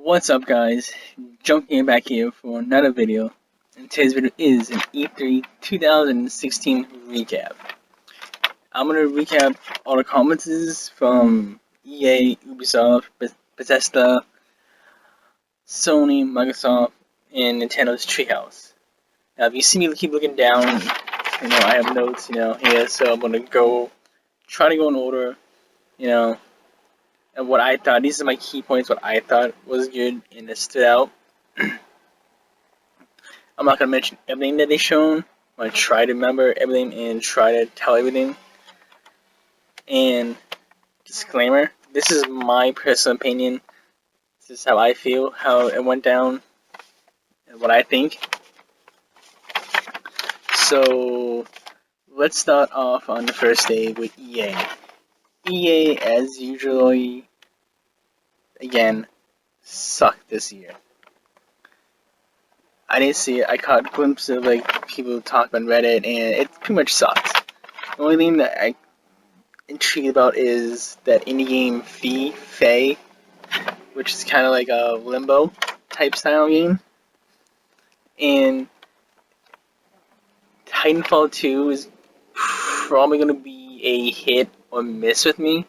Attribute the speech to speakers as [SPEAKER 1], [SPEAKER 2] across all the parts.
[SPEAKER 1] What's up, guys? Jumping back here for another video, and today's video is an E3 2016 recap. I'm gonna recap all the conferences from EA, Ubisoft, Bethesda, Sony, Microsoft, and Nintendo's Treehouse. Now, if you see me keep looking down, I have notes, here, so I'm gonna try to go in order, you know, and what I thought. These are my key points. What I thought was good and that stood out. I'm not gonna mention everything that they shown. I'm gonna try to remember everything and try to tell everything. And disclaimer: this is my personal opinion. This is how I feel, how it went down, and what I think. So let's start off on the first day with EA. EA, as usually, again, sucked this year. I didn't see it. I caught a glimpse of people talk on Reddit, and it pretty much sucks. The only thing that I intrigued about is that indie game Fae, which is kind of like a Limbo type style game, and Titanfall 2 is probably gonna be a hit or miss with me.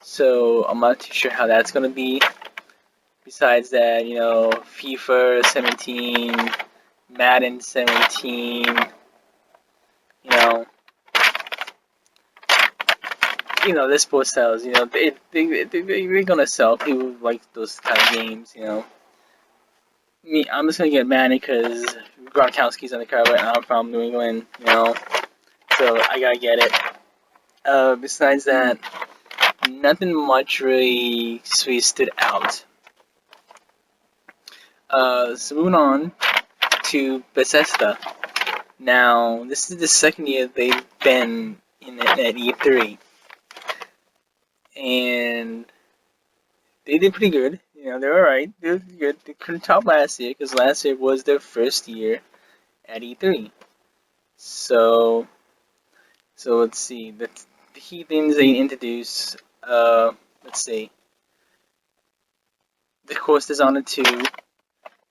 [SPEAKER 1] So I'm not too sure how that's gonna be. Besides that, FIFA 17, Madden 17, this sports styles, they're gonna sell. People like those kind of games, Me, I'm just gonna get Madden because Gronkowski's on the cover and I'm from New England, so I gotta get it. Besides that, nothing much really stood out. So moving on to Bethesda. Now, this is the second year they've been at E3. And they did pretty good. They're alright. They're good. They couldn't top last year because last year was their first year at E3. So let's see. The key things they introduced, let's see. The course Dishonored 2,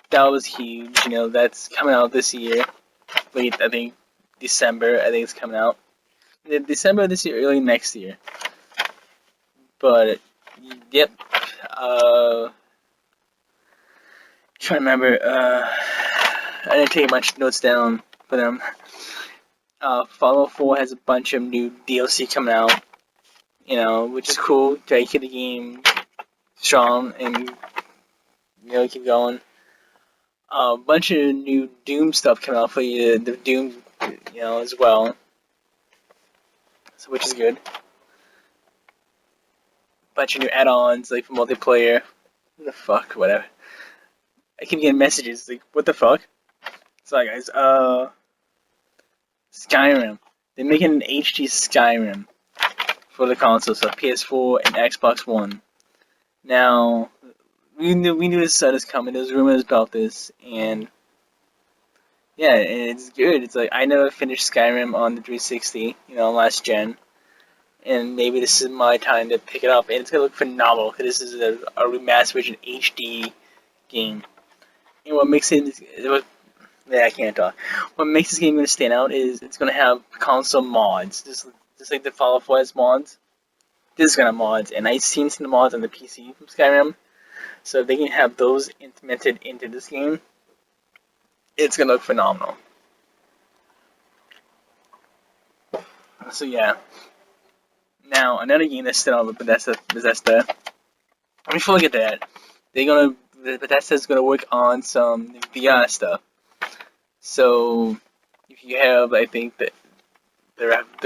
[SPEAKER 1] that was huge. That's coming out this year. Late, I think, December, I think it's coming out. December of this year, early next year. But, yep. Trying to remember, I didn't take much notes down for them. Fallout 4 has a bunch of new DLC coming out, which is cool to keep the game strong and, keep going. A bunch of new Doom stuff coming out for you, the Doom, as well. So, which is good. Bunch of new add-ons, like for multiplayer. What the fuck, whatever. I keep getting messages, like, what the fuck? Sorry, guys, Skyrim. They're making an HD Skyrim for the console, so PS4 and Xbox One. Now, we knew this set is coming. There's rumors about this, and yeah, and it's good. It's like I never finished Skyrim on the 360, last gen, and maybe this is my time to pick it up. And it's gonna look phenomenal because this is a remastered version HD game. And what makes it, I can't talk. What makes this game gonna stand out is it's gonna have console mods, just like the Fallout 4 has mods. This is gonna have mods, and I've seen some mods on the PC from Skyrim. So if they can have those implemented into this game, it's gonna look phenomenal. So yeah. Now another game that stood out with Bethesda. Before we get to that, Bethesda's gonna work on some VR stuff. So if you have, I think the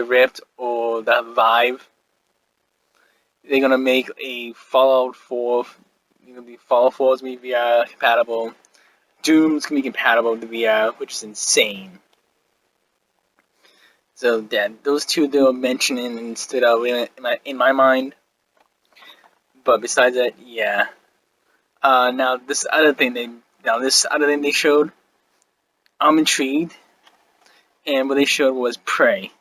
[SPEAKER 1] Rift or the Vive, they're gonna make a Fallout 4. Fallout 4 is gonna be VR compatible. Doom's gonna be compatible with VR, which is insane. So yeah, those two they were mentioning and stood out in my mind. But besides that, yeah. Now this other thing they showed, I'm intrigued. And what they showed was Prey.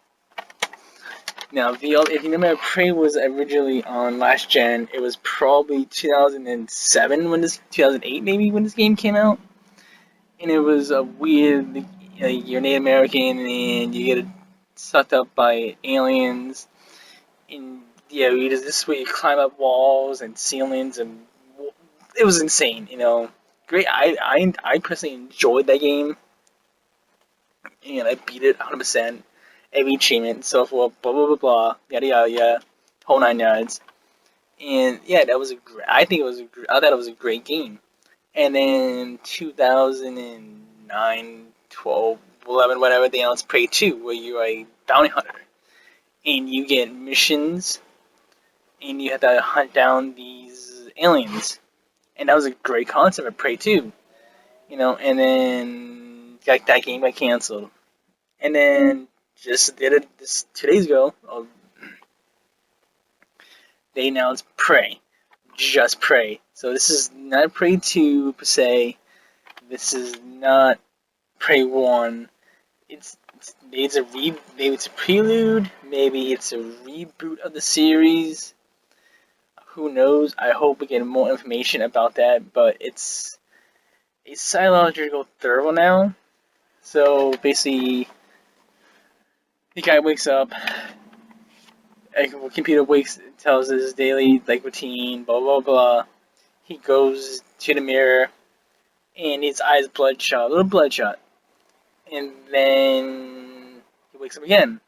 [SPEAKER 1] Now, if you remember, Prey was originally on last gen. It was probably 2007 when this 2008 maybe when this game came out, and it was a weird. You're Native American and you get sucked up by aliens, and this is where you climb up walls and ceilings, and it was insane. Great. I personally enjoyed that game, and I beat it 100%. Every achievement and so forth, blah blah blah blah, yada yada yada, whole nine yards. And yeah, that was I think it was I thought it was a great game. And then 2009, 12, 11, whatever, they announced Prey 2, where you're a bounty hunter. And you get missions, and you have to hunt down these aliens. And that was a great concept of Prey 2. And then that game got canceled. And then just did it this 2 days ago. They announced Prey. Just Prey. So this is not Prey 2 per se. This is not Prey 1. Maybe it's a prelude. Maybe it's a reboot of the series. Who knows? I hope we get more information about that. But it's a psychological thriller now. So basically, the guy wakes up. A computer tells his daily routine. Blah blah blah. He goes to the mirror, and his eyes bloodshot, a little bloodshot. And then he wakes up again.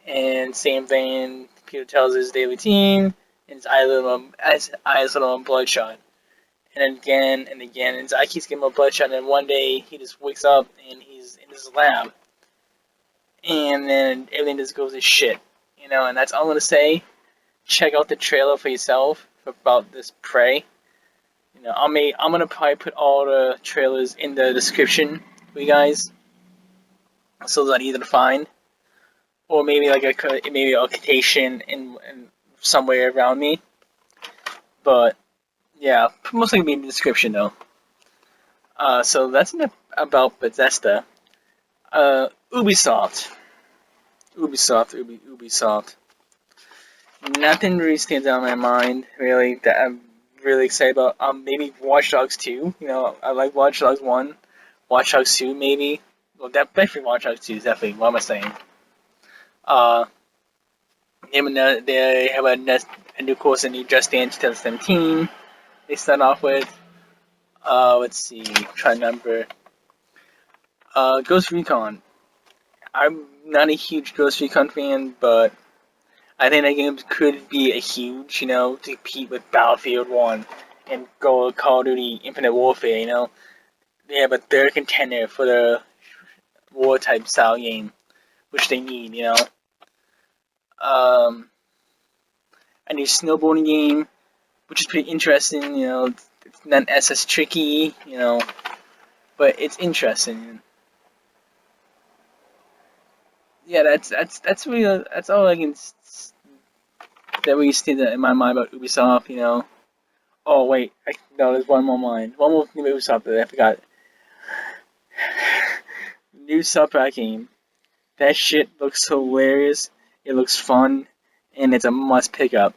[SPEAKER 1] And same thing, the computer tells his daily routine, and his eyes a little bloodshot. And again and again, and his eye keeps getting more bloodshot, and one day he just wakes up and he's in his lab. And then everything just goes to shit. And that's all I'm gonna say. Check out the trailer for yourself about this Prey. I'm gonna probably put all the trailers in the description for you guys, so that easy to find, or maybe a quotation in somewhere around me. But yeah, most likely be in the description though. So that's about Bethesda. Ubisoft. Nothing really stands out in my mind really that I'm really excited about. Maybe Watch Dogs 2. I like Watch Dogs 1. Watch Dogs 2 maybe. Well, definitely Watch Dogs 2 is definitely. What am I saying? They have a new course in Just Dance 2017. They start off with. Let's see. Try to remember. Ghost Recon. I'm not a huge Ghost Recon fan, but I think that game could be a huge, to compete with Battlefield 1 and Call of Duty Infinite Warfare, They have a third contender for the war type style game, which they need, A new snowboarding game, which is pretty interesting, It's not as tricky, but it's interesting. Yeah, that's really that's all I can. That really stands in my mind about Ubisoft, Oh wait, no, there's one more new Ubisoft that I forgot. New South Park game. That shit looks hilarious. It looks fun, and it's a must pick up.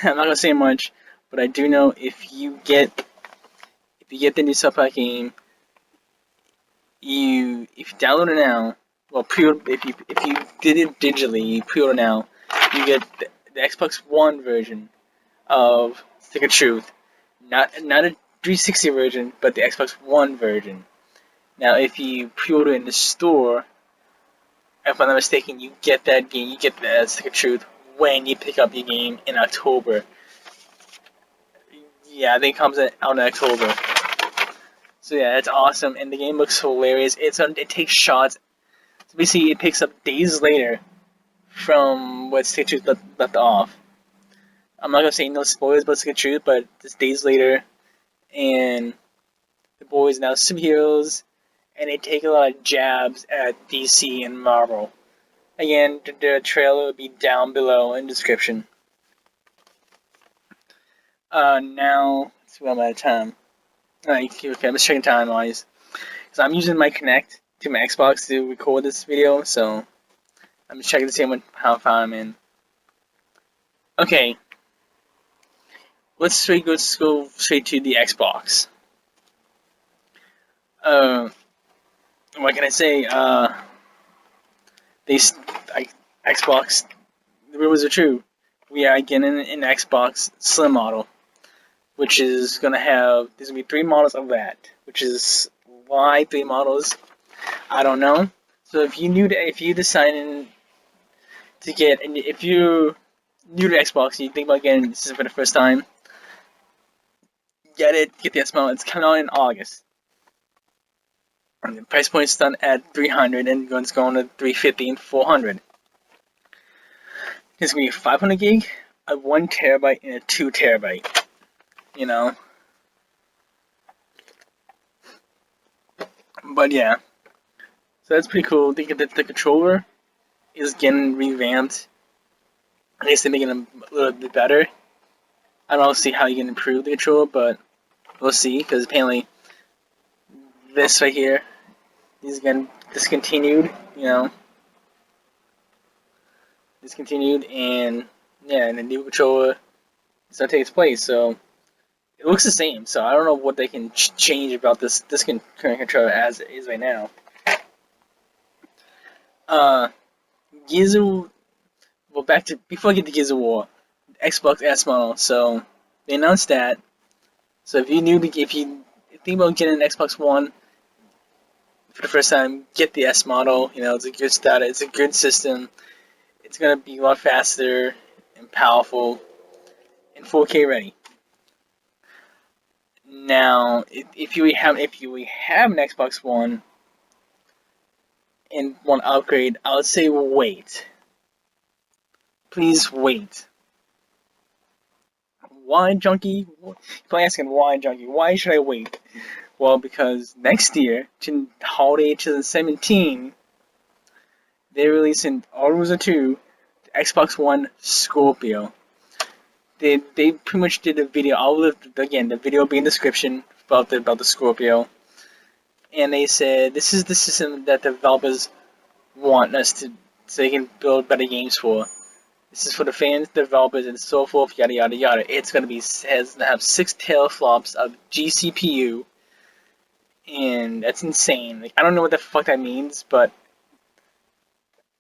[SPEAKER 1] I'm not gonna say much, but I do know if you get the new South Park game, if you download it now, well, if you did it digitally, you pre-order now, you get the Xbox One version of Stick of Truth, not a 360 version, but the Xbox One version. Now, if you pre-order in the store, if I'm not mistaken, you get that game, you get the Stick of Truth when you pick up your game in October. Yeah, I think it comes out in October. So yeah, it's awesome, and the game looks hilarious. It takes shots. So basically, it picks up days later from what Stick of Truth left off. I'm not gonna say no spoilers about Stick of Truth, but it's days later, and the boys are now superheroes, and they take a lot of jabs at DC and Marvel. Again, the trailer will be down below in the description. Now, let's see, I'm out of time. Okay, I'm just checking time wise. So I'm using my Kinect to my Xbox to record this video, so I'm just checking to see how far I'm in. Okay, let's go straight to the Xbox. Uh, what can I say? They like Xbox. The rumors are true. We are getting an Xbox Slim model, which is gonna have. There's gonna be 3 models of that. Which is why 3 models? I don't know. So if you decided to get, and if you new to Xbox, and you think about getting this for the first time, get it. Get the S model. It's coming out in August. And the price point is done at 300, and it's going to 350 and 400. It's gonna be 500 gig, a 1 TB, and a 2 TB. You know, but yeah, so that's pretty cool. The controller is getting revamped. At least they're making it a little bit better. I don't see how you can improve the controller, but we'll see. Because apparently, this right here is getting discontinued. You know, discontinued, and yeah, and the new controller is gonna take its place. So it looks the same. So I don't know what they can change about this current controller as it is right now. Uh, Gears of well, back to before I get to Gears of War, Xbox S model. So they announced that. So if you think about getting an Xbox One for the first time, get the S model. You know, it's a good status. It's a good system. It's gonna be a lot faster and powerful and 4K ready. Now, if you have an Xbox One and want to upgrade, I would say wait. Please wait. Why, Junkie? People asking why, Junkie. Why should I wait? Well, because next year, holiday 2017, they're releasing Yakuza 2, the Xbox One Scorpio. They pretty much did a video. I'll leave again the video will be in the description about the Scorpio. And they said this is the system that developers want us to so they can build better games for. This is for the fans, developers, and so forth. Yada yada yada. It's gonna have 6 teraflops of GCPU, and that's insane. Like I don't know what the fuck that means, but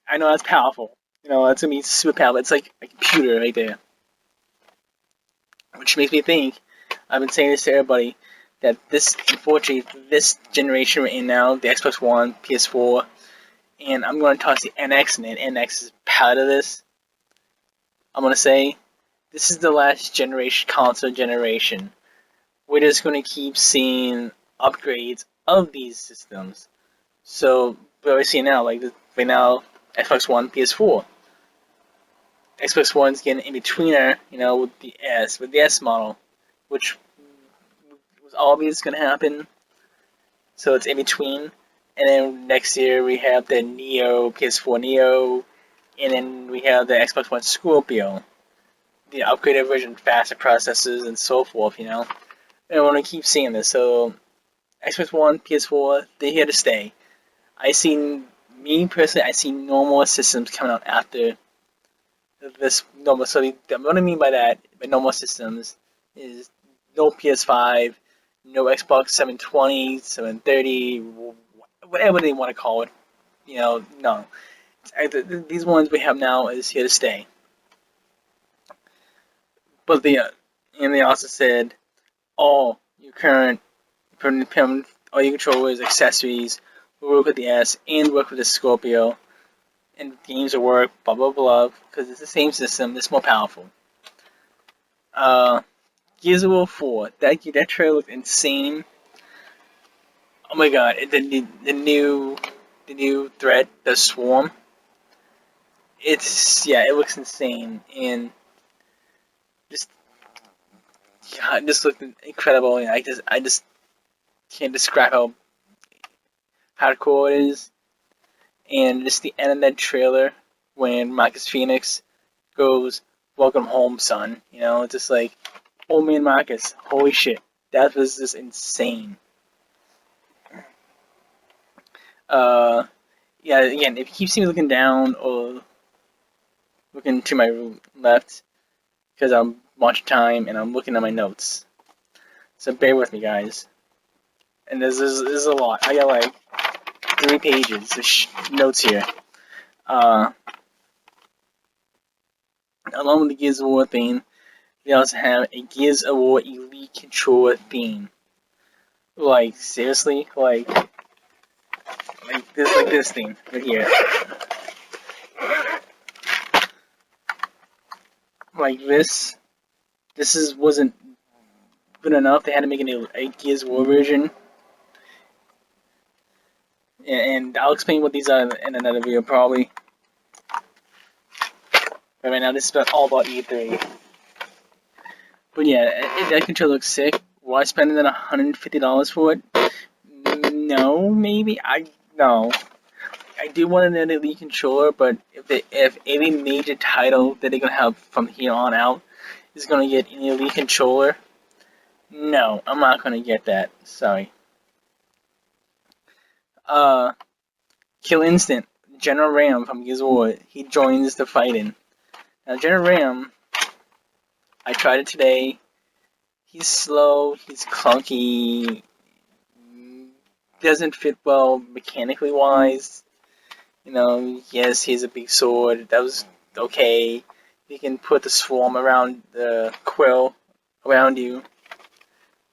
[SPEAKER 1] I know that's powerful. You know, that's gonna be super powerful. It's like a computer right there. Which makes me think, I've been saying this to everybody, that unfortunately, this generation we're in now, the Xbox One, PS4, and I'm going to toss the NX in it. NX is part of this. I'm going to say, this is the last console generation. We're just going to keep seeing upgrades of these systems. So, we're already seeing now, like, right now, Xbox One, PS4. Xbox One's getting in betweener, you know, with the S model, which was always going to happen. So it's in between. And then next year we have the Neo, PS4 Neo, and then we have the Xbox One Scorpio, the upgraded version, faster processors, and so forth, you know. And I want to keep seeing this. So Xbox One, PS4, they're here to stay. Me personally, I see no more systems coming out after this normal. So what I mean by that, by normal systems, is no PS5, no Xbox 720, 730, whatever they want to call it. You know, no. These ones we have now is here to stay. But and they also said all your current, all your controllers, accessories will work with the S and work with the Scorpio. And games will work, blah blah blah, because it's the same system, it's more powerful. Gears of War 4, that trailer looked insane. Oh my god, the new threat, the Swarm. It looks insane, and just it just looked incredible. And I just can't describe how hardcore it is. And just the end of that trailer when Marcus Phoenix goes, "Welcome home, son." You know, it's just like, oh man, Marcus, holy shit, that was just insane. Uh, Yeah, again, if you keep seeing me looking down or looking to my left, because I'm watching time and I'm looking at my notes. So bear with me, guys. And there's a lot. I got like 3 pages of notes here. Uh, Along with the Gears of War theme, they also have a Gears of War Elite Controller theme. Like seriously, like this thing right here. Like this. Wasn't good enough. They had to make a Gears of War version. And I'll explain what these are in another video probably. But right now this is all about E3. But yeah, that controller looks sick. Why spend $150 for it? No, maybe no. I do want an Elite controller, but if any major title that they're gonna have from here on out is gonna get an Elite controller, no, I'm not gonna get that. Sorry. Kill Instant, General Ram from Gears of War, he joins the fighting. Now General Ram, I tried it today. He's slow, he's clunky, doesn't fit well mechanically wise. Yes, he's a big sword. That was okay. You can put the swarm around the quill around you.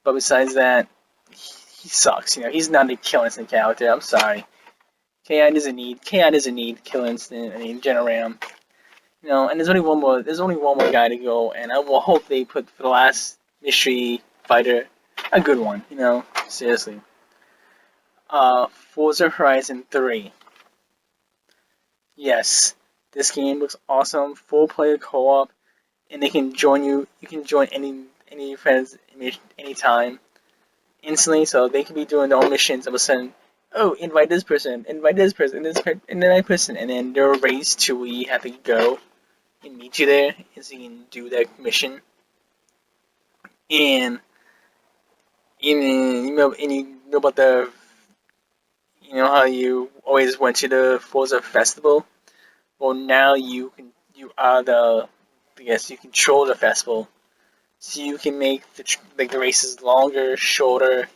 [SPEAKER 1] But besides that, he sucks. He's not a kill instant character. I'm sorry. KI doesn't need kill instant. I mean General Ram. And there's only one more. There's only one more guy to go, and I will hope they put for the last mystery fighter a good one. Seriously. Forza Horizon 3. Yes, this game looks awesome. Full player co-op, and they can join you. You can join any friends anytime, instantly. So they can be doing their own missions. All of a sudden, oh, invite this person, invite this person, and that person, and then they're race to where you have to go and meet you there, and so you can do that mission. And and you know about how you always went to the Forza Festival. Well, now you are I guess you control the festival, so you can make the races longer, shorter,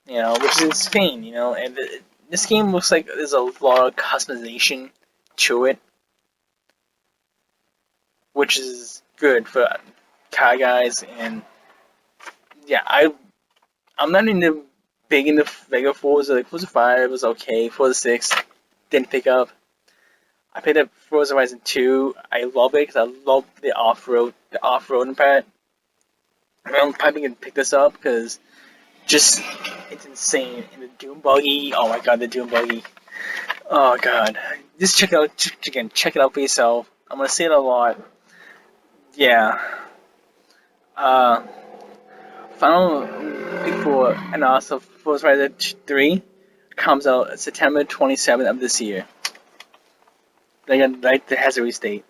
[SPEAKER 1] which is insane, And this game looks like there's a lot of customization to it, which is good for car guys. And yeah, I'm not big into Vega Forza. Like Forza 5 was okay, Forza 6 didn't pick up. I picked up Forza Horizon 2. I love it because I love the off-roading part. I'm probably gonna pick this up because it's insane. And the Doom buggy, oh my god, the Doom buggy. Oh god, just check it out again. Check it out for yourself. I'm gonna say it a lot. Yeah. Uh, Final Big Four and also Forza Horizon 3 comes out September 27th of this year. Like the Hazard State.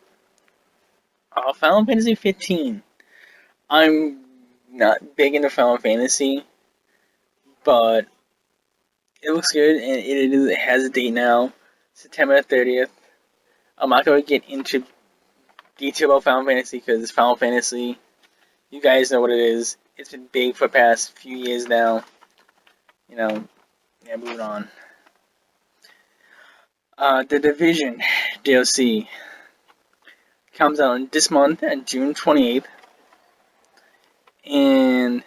[SPEAKER 1] Final Fantasy 15. I'm not big into Final Fantasy, but it looks good, and it has a date now, September 30th. I'm not going to get into detail about Final Fantasy because it's Final Fantasy. You guys know what it is. It's been big for the past few years now. Yeah, moving on. The Division DLC comes out this month on June 28th, and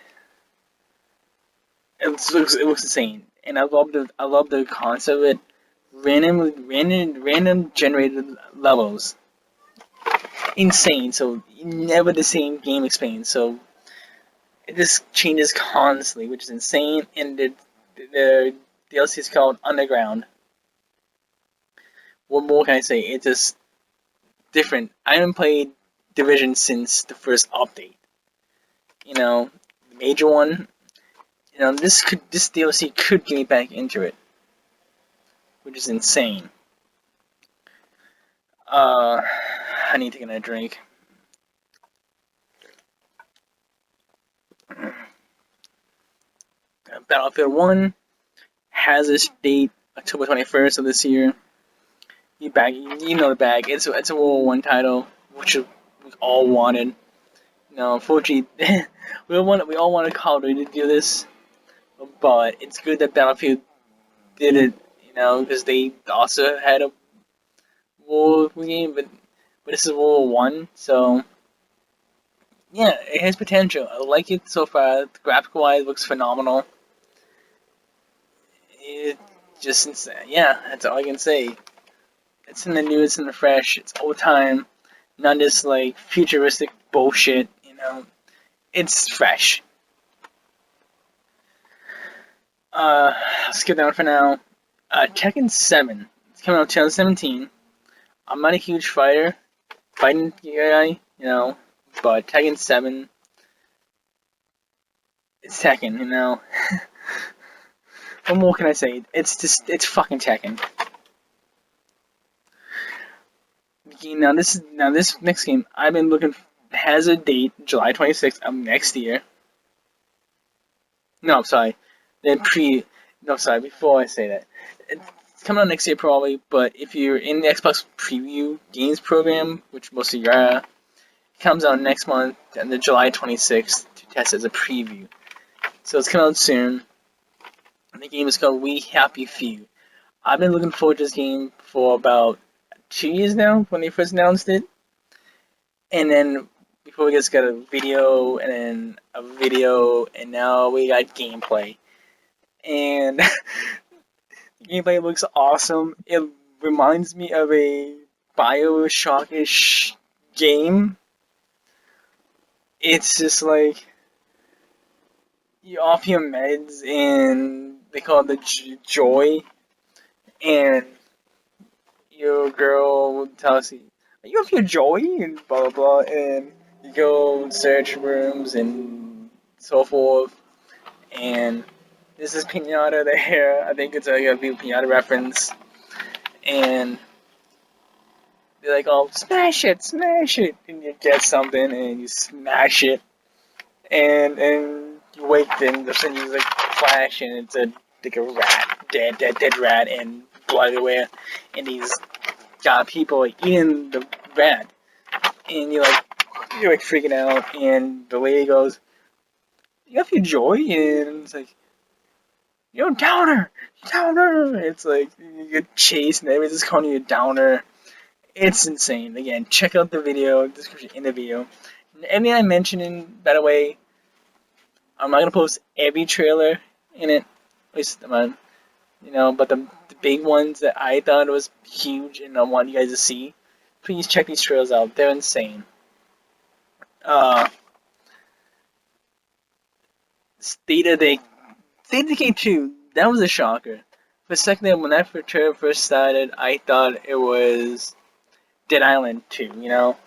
[SPEAKER 1] it looks insane. And I love the concept of it. Random generated levels, insane. So never the same game experience. So this changes constantly, which is insane. And the DLC is called Underground. What more can I say? It's just different. I haven't played Division since the first update. The major one. This DLC could get me back into it, which is insane. I need to get a drink. Battlefield 1 has a October 21st of this year. You back, you know the bag. It's a World War One title, which we all wanted. You know, unfortunately, we all wanted Call of Duty to do this, but it's good that Battlefield did it. You know, because they also had a World War game, but this is World War One, so yeah, it has potential. I like it so far. Graphical wise, looks phenomenal. It just yeah, that's all I can say. It's in the new, it's in the fresh, it's old time, not this like futuristic bullshit. You know, it's fresh. I'll skip that one for now. Tekken 7. It's coming out 2017. I'm not a huge fighting guy, you know, but Tekken 7, it's Tekken, you know. What more can I say? It's fucking Tekken. Now this next game I've been looking has a date, July 26th of next year. No, I'm sorry. Then pre. No, sorry. Before I say that, it's coming out next year probably. But if you're in the Xbox Preview Games program, which most of you are, it comes out next month, and the July 26th to test as a preview. So it's coming out soon. And the game is called We Happy Few. I've been looking forward to this game for about 2 years now when they first announced it, and then before we just got a video, and then a video, and now we got gameplay. And gameplay looks awesome. It reminds me of a Bioshock-ish game. It's just like you're off your meds, and they call it the joy, and your girl will tell us, "Are you off your joy?" and blah blah blah, and you go search rooms and so forth, and this is Pinata there. I think it's like a Pinata reference, and they're like, "Oh, smash it," and you get something and you smash it, and you wake, then the sudden you like flash, and it's like a rat, dead rat, and blood everywhere, and these got people like, eating the rat, and you're like freaking out, and the lady goes, "You have your joy," and it's like, "Yo, downer, downer." It's like you get chased, and everybody's just calling you a downer. It's insane. Again, check out the video description in the video. Anything I mentioned, by the way, I'm not gonna post every trailer in it. At least but the big ones that I thought was huge and I want you guys to see, please check these trailers out. They're insane. State of Decay 2, that was a shocker. For a second, when that trailer first started, I thought it was Dead Island 2. You know,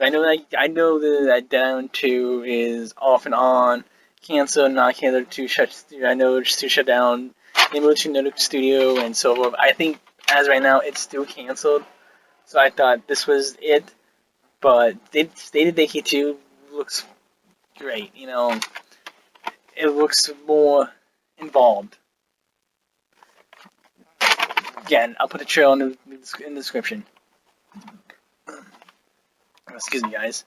[SPEAKER 1] I know that Dead Island 2 is off and on, canceled, not canceled, I know it's to shut down. They moved to another studio and so forth. I think as right now it's still canceled, so I thought this was it. But State of Decay 2 looks great. You know, it looks more involved. Again, I'll put the trailer in the description. Excuse me, guys.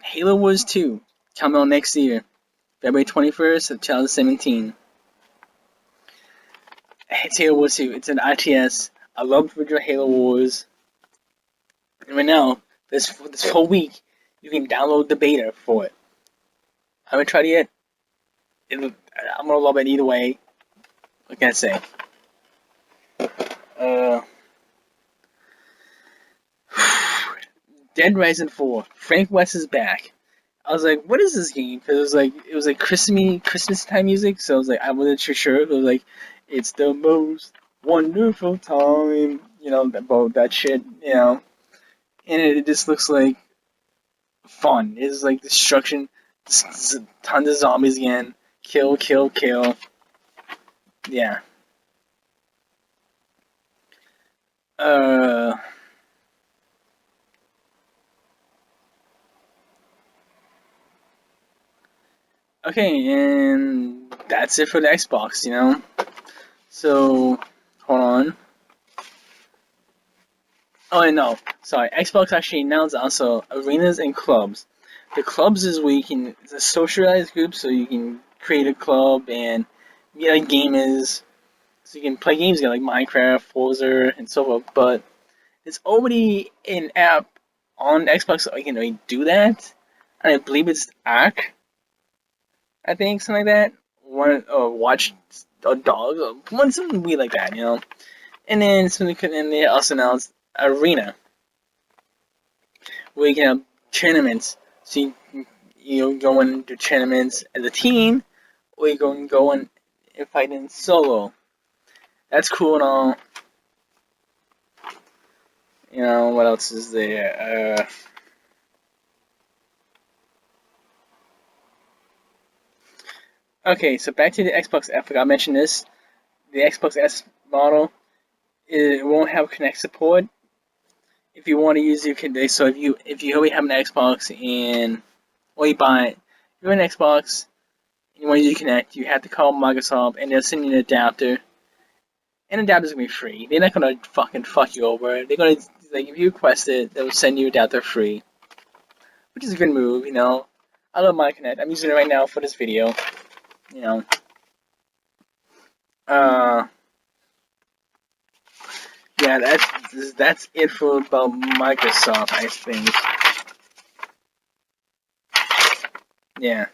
[SPEAKER 1] Halo Wars 2 coming out next year, February 21st of 2017. It's Halo Wars 2. It's an RTS. I love original Halo Wars. And right now, this whole week, you can download the beta for it. I haven't tried it yet. I'm gonna love it either way. What can I say? Dead Rising 4. Frank West is back. I was like, what is this game? Because it was like Christmas time music. So I was like, I wasn't sure. It was like, it's the most wonderful time, about that shit, and it just looks like fun. It's like destruction, tons of zombies again, kill, kill, kill. Yeah. Okay, and that's it for the Xbox, you know? So, hold on. Oh, and no, sorry. Xbox actually announced also arenas and clubs. The clubs is where you can, it's a socialized group, so you can create a club and meet like gamers, so you can play games again, like Minecraft, Forza, and so forth. But there's already an app on Xbox so you can already do that. And I believe it's Arc, I think, something like that. One or watch a dog, or something weird like that, you know. And then and they also announced Arena, where you can have tournaments. So you go into tournaments as a team, or you go in and fight in solo. That's cool and all. You know what else is there? Okay, so back to the Xbox. I forgot to mention this. The Xbox S model, it won't have Kinect support. If you want to use your Kinect, so if you already have an Xbox and or you buy it, if you have an Xbox and you want to use your Kinect, you have to call Microsoft and they'll send you an adapter. And adapter's gonna be free. They're not gonna fucking fuck you over. They're gonna like if you request it, they'll send you adapter free, which is a good move. You know, I love my Kinect. I'm using it right now for this video. You know, uh, yeah, that's it for about Microsoft, I think. Yeah.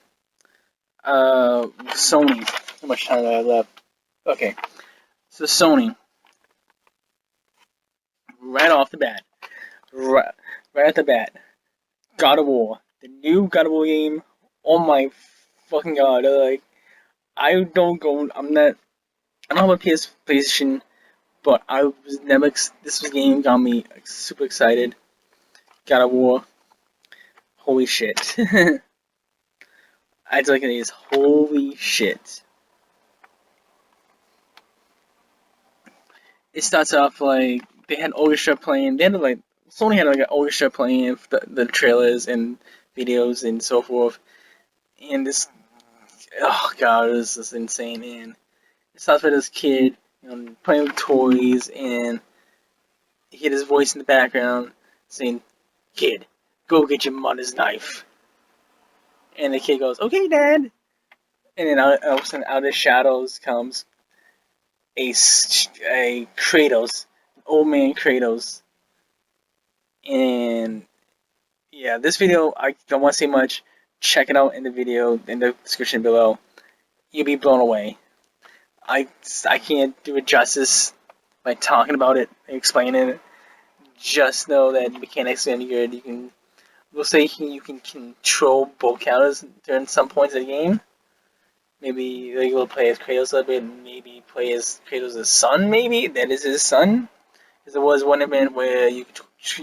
[SPEAKER 1] Sony. How much time do I have left? Okay, so Sony, right off the bat, right, right at the bat, God of War, the new God of War game. Oh my fucking god! Like, I don't go. I don't have a PlayStation, but I was never. This game got me super excited. God of War. Holy shit! I just like it is holy shit. It starts off like they had orchestra playing. They had like Sony had like an orchestra playing the trailers and videos and so forth. And this, oh god, it was just insane. And it starts with this kid, playing with toys, and you hear his voice in the background saying, "Kid, go get your mother's knife." And the kid goes, "Okay, Dad." And then all of a sudden, out of the shadows comes a Kratos, an old man Kratos. And yeah, this video, I don't want to say much. Check it out in the video, in the description below. You'll be blown away. I can't do it justice by talking about it and explaining it. Just know that the mechanics are good. We'll say you can control both characters during some points of the game. Maybe you will play as Kratos a little bit, maybe play as Kratos' son, maybe? That is his son. Because there was one event where you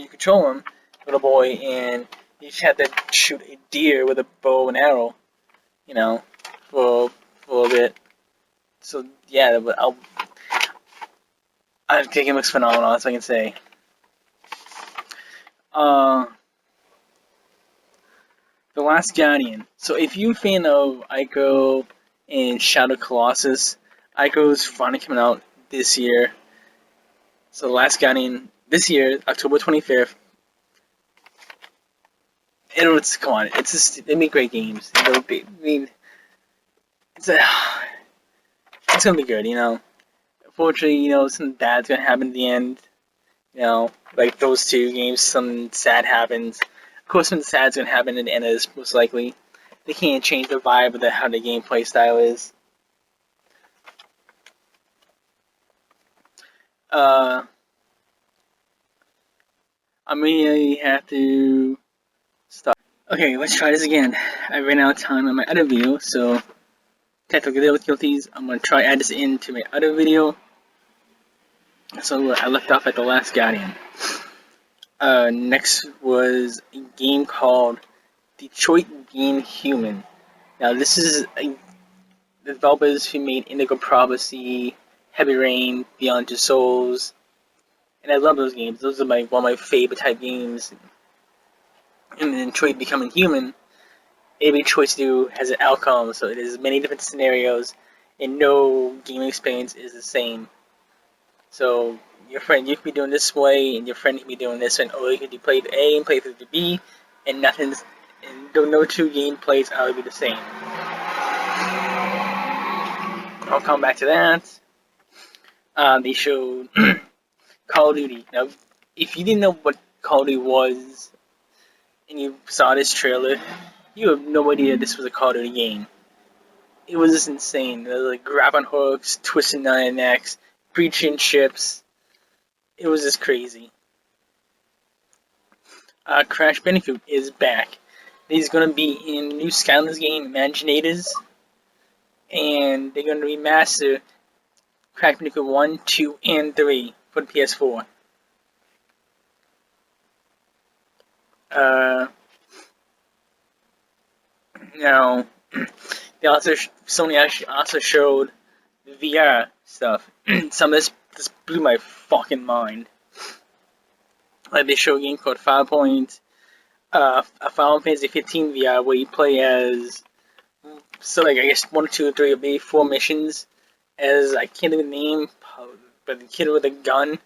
[SPEAKER 1] control him, little boy, and you just have to shoot a deer with a bow and arrow, you know, for a bit. So, yeah, but I think it looks phenomenal, that's all I can say. Uh, The Last Guardian. So if you're a fan of Ico and Shadow Colossus, Ico's finally coming out this year. So The Last Guardian this year, October 25th. Come on, they make great games. I mean, it's a, it's gonna be good, you know. Unfortunately, something bad's gonna happen at the end. Like those two games, something sad happens. Of course, something sad's gonna happen at the end of this, most likely. They can't change the vibe of how the gameplay style is. Uh, I may have to stop. Okay, let's try this again. I ran out of time on my other video, so technical difficulties. I'm gonna try add this into my other video. So I left off at The Last Guardian. Next was a game called Detroit Being Human. Now this is the developers who made Indigo Prophecy, Heavy Rain, Beyond Two Souls, and I love those games. Those are one of my favorite type games. And then Detroit Becoming Human every choice you do has an outcome, so there's many different scenarios, and no gaming experience is the same. So your friend, you could be doing this way, and your friend could be doing this, and or you could play the A and play through the B, and nothing's, and no two gameplays are be the same. I'll come back to that. They showed Call of Duty. Now, if you didn't know what Call of Duty was, and you saw this trailer, you have no idea this was a Call of Duty game. It was just insane. There was like grabbing hooks, twisting nine necks, breaching ships. It was just crazy. Crash Bandicoot is back. He's gonna be in the new Skylanders game, Imaginators, and they're gonna remaster Crash Bandicoot 1, 2, and 3 for the PS4. Now, Sony actually also showed VR stuff. Some of this blew my fucking mind. Like they show a game called a Final Fantasy 15 VR where you play as I guess 1, 2, 3, or maybe 4 missions as I can't think of the name, but the kid with a gun.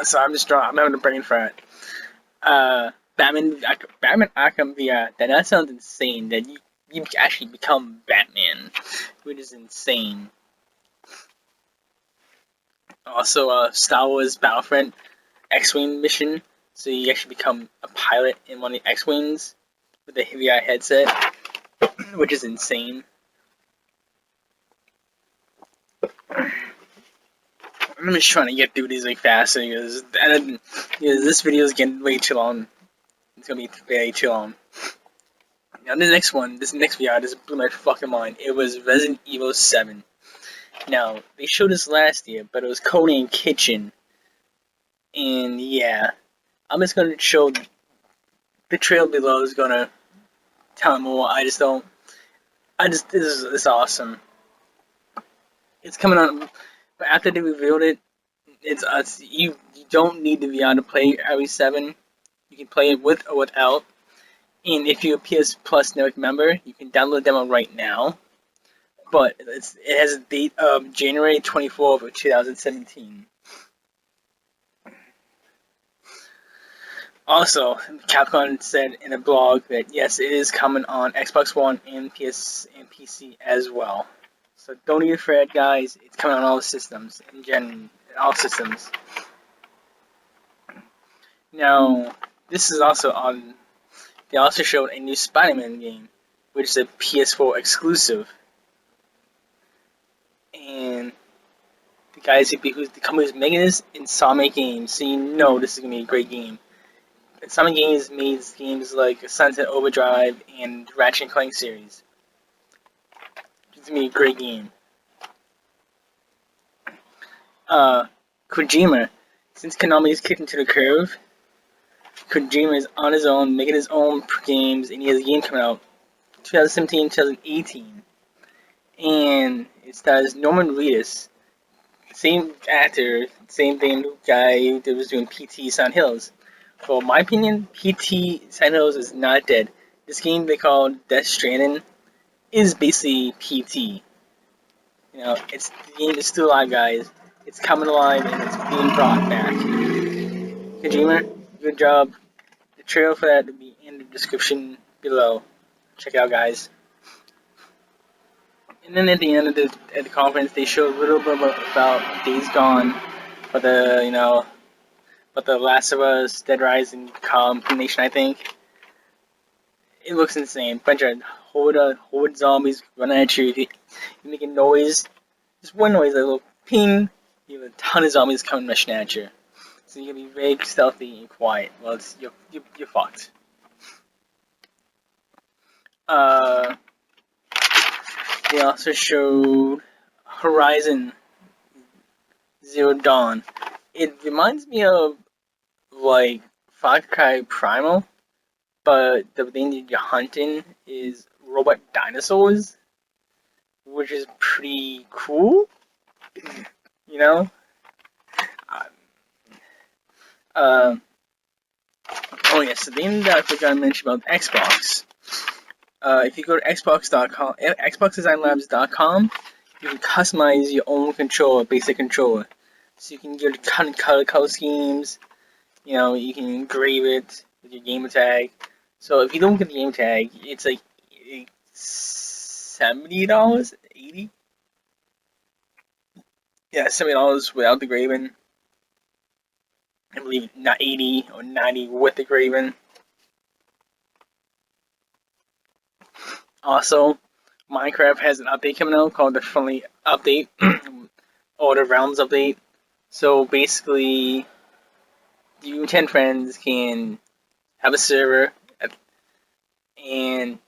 [SPEAKER 1] So I'm having a brain fart. Batman Arkham VR. That sounds insane. That you actually become Batman, which is insane. Also, Star Wars Battlefront X-Wing mission. So you actually become a pilot in one of the X-Wings with a VR headset, which is insane. I'm just trying to get through these like faster because this video is getting way too long. It's gonna be way too long. Now this next VR, this blew my fucking mind. It was Resident Evil 7. Now they showed this last year, but it was Codename Kitchen, and yeah, I'm just gonna show the trail below is gonna tell more. This is awesome. It's coming on, but after they revealed it, you don't need the VR to play RE7. You can play it with or without. And if you're a PS Plus Network member, you can download the demo right now. But it has a date of January 24th of 2017. Also, Capcom said in a blog that yes, it is coming on Xbox One and PS and PC as well. So don't be afraid, guys. It's coming on all systems, all systems. Now, this is also on. They also showed a new Spider-Man game, which is a PS4 exclusive. And the company who's making this, Insomniac Games, so you know this is gonna be a great game. Insomniac Games made games like Sunset Overdrive and Ratchet & Clank series. It's gonna be a great game. Kojima, since Konami is kicked into the curve, Kojima is on his own, making his own games, and he has a game coming out 2017, 2018. And it stars Norman Reedus, same actor, same guy that was doing PT Silent Hills. For my opinion, PT Silent Hills is not dead. This game they call Death Stranding is basically PT. You know, the game is still alive, guys. It's coming alive and it's being brought back. Kojima, good job. The trailer for that will be in the description below. Check it out, guys. And then at the end of the conference, they showed a little bit about Days Gone, but the Last of Us, Dead Rising combination. I think it looks insane. Bunch of horde zombies running at you. You make a noise, just one noise, a little ping. You have a ton of zombies coming rushing at you. So you gotta be very stealthy and quiet. Well, you're fucked. They also showed Horizon Zero Dawn. It reminds me of like Far Cry Primal, but the thing that you're hunting is robot dinosaurs, which is pretty cool. You know. Oh yes, the thing that I forgot to mention about Xbox. If you go to Xbox.com, XboxDesignLabs.com, you can customize your own controller, basic controller. So you can get color schemes. You know, you can engrave it with your gamer tag. So if you don't get the gamer tag, it's like $70, 80. Yeah, $70 without the graving. I believe not 80 or 90 with the graving. Also, Minecraft has an update coming out called the Friendly Update or the Realms Update. So basically, you and 10 friends can have a server, and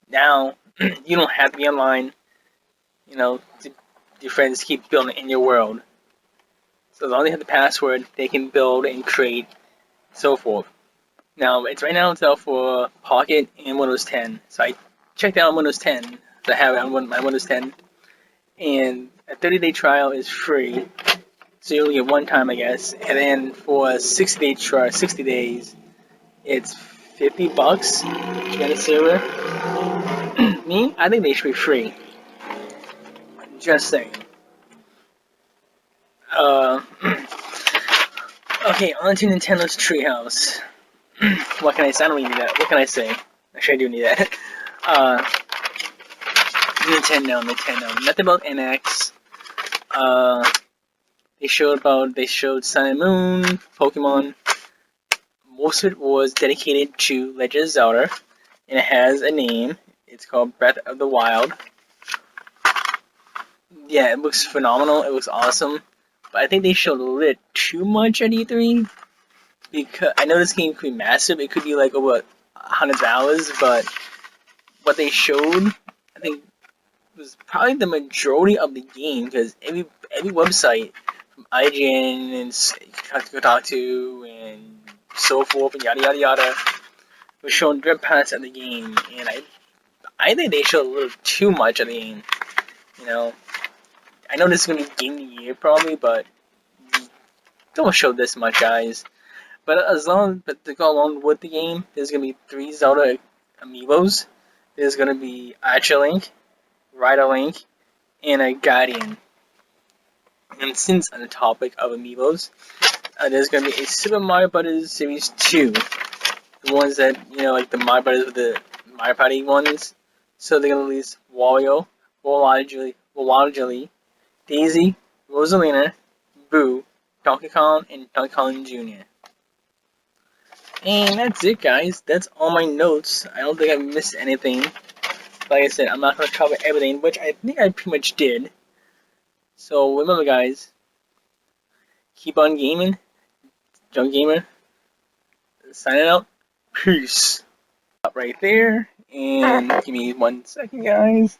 [SPEAKER 1] now you don't have to be online. You know, your friends keep building in your world. So as long as they have the password, they can build and create, so forth. Now, it's right now it's out for Pocket and Windows 10. So I checked out on Windows 10. So I have it on my Windows 10. And a 30-day trial is free. So you only get one time, I guess. And then for a 60-day trial, 60 days, it's $50 to get a server. Me, I think they should be free. Just saying. Okay, on to Nintendo's Treehouse. What can I say? I don't really need that. What can I say? Actually, I do need that. Nintendo. Nothing about NX. They showed Sun and Moon, Pokemon. Most of it was dedicated to Legend of Zelda, and it has a name. It's called Breath of the Wild. Yeah, it looks phenomenal. It looks awesome. But I think they showed a little too much at E3. Because I know this game could be massive. It could be like over hundreds of hours, but what they showed, I think, was probably the majority of the game. Because every website, from IGN and Kotaku and so forth and yada yada yada, was showing different parts of the game, and I think they showed a little too much of the game. You know, I know this is gonna be Game of the Year probably, but don't show this much, guys. But to go along with the game, there's gonna be 3 Zelda amiibos. There's gonna be Archer Link, Rider Link, and a Guardian. And since on the topic of amiibos, there's gonna be a Super Mario Bros. Series 2. The ones that, like the Mario Bros. With the Mario Party ones. So they're gonna release Wario, Waluigi, Daisy, Rosalina, Boo, Donkey Kong, and Donkey Kong Jr. And that's it, guys. That's all my notes. I don't think I missed anything. Like I said, I'm not going to cover everything, which I think I pretty much did. So remember, guys, keep on gaming. Junk Gamer, signing out. Peace. Right there. And give me 1 second, guys.